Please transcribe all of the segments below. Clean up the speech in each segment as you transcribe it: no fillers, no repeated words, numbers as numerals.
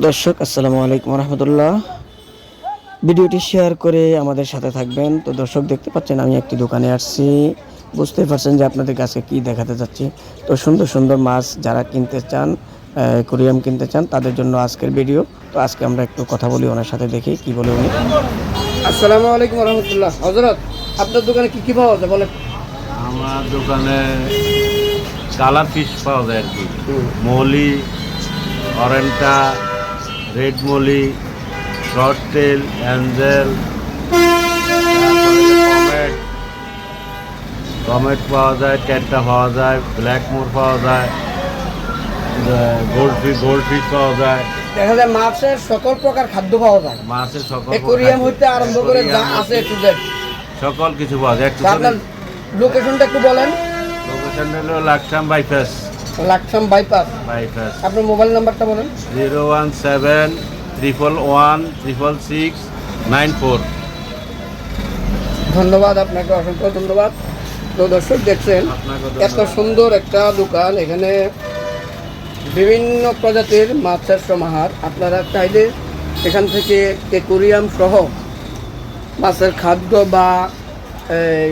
দর্শক আসসালামু আলাইকুম রহমতুল্লাহ। ভিডিওটি শেয়ার করে আমাদের সাথে থাকবেন। তো দর্শক দেখতে পাচ্ছেন আমি একটি দোকানে আসছি, বুঝতে পারছেন যে আপনাদের কাছে কি দেখাতে যাচ্ছি। তো সুন্দর সুন্দর মাছ যারা কিনতে চান, কোরিয়াম কিনতে চান, তাদের জন্য আজকের ভিডিও। তো আজকে আমরা একটু কথা বলি ওনার সাথে, দেখি কি বলে উনি। আসসালামু আলাইকুম রহমতুল্লাহ। হজরত, আপনার দোকানে কি কি পাওয়া যায় বলেন? আমার দোকানে কালার ফিশ পাওয়া যায় আর কি, molly, oranda, red molly, short tail, angel, comet comet পাওয়া যায়, ট্যাটটা পাওয়া যায়, ব্ল্যাক মোর পাওয়া যায়, গোল্ড ফিশ পাওয়া যায়। দেখা যায় মাছের সকল প্রকার খাদ্য পাওয়া যায়। মাছের সকল অ্যাকোয়ারিয়াম হইতে আরম্ভ করে যা আছে টু জেড সকল কিছু পাওয়া যায়। একটু আপনার লোকেশনটা একটু বলেন। লোকেশন হলো লাকসাম বাইপাস। লাকসাম বাইপাস। আপনার মোবাইল নাম্বারটা বলেন। 01731116694। ধন্যবাদ আপনাকে, অসংখ্য ধন্যবাদ। তো দর্শক দেখছেন এত সুন্দর একটা দোকান, এখানে বিভিন্ন প্রজাতির মাছের সমাহার। আপনারা চাইলে এখান থেকে অ্যাকোয়ারিয়াম সহ মাছের খাদ্য বা এই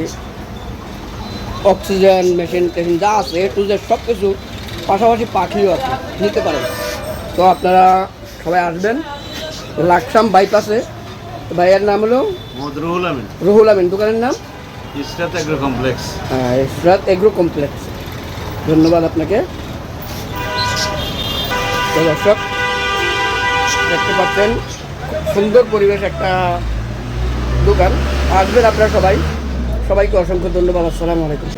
অক্সিজেন মেশিন টেশিন যা আছে টু যে সব কিছু, পাশাপাশি পাখিও আছে, নিতে পারেন। তো আপনারা সবাই আসবেন লাকসাম বাইপাসে। ভাইয়ের নাম হলো রুহুল আমিন। দোকানের নাম ইসরাত এগ্রো কমপ্লেক্স। হ্যাঁ, ইসরাত এগ্রো কমপ্লেক্স। ধন্যবাদ আপনাকে। তো দর্শক দেখতে পাচ্ছেন সুন্দর পরিবেশ একটা দোকান। আসবেন আপনারা সবাই। সবাইকে অসংখ্য ধন্যবাদ। আসসালামু আলাইকুম।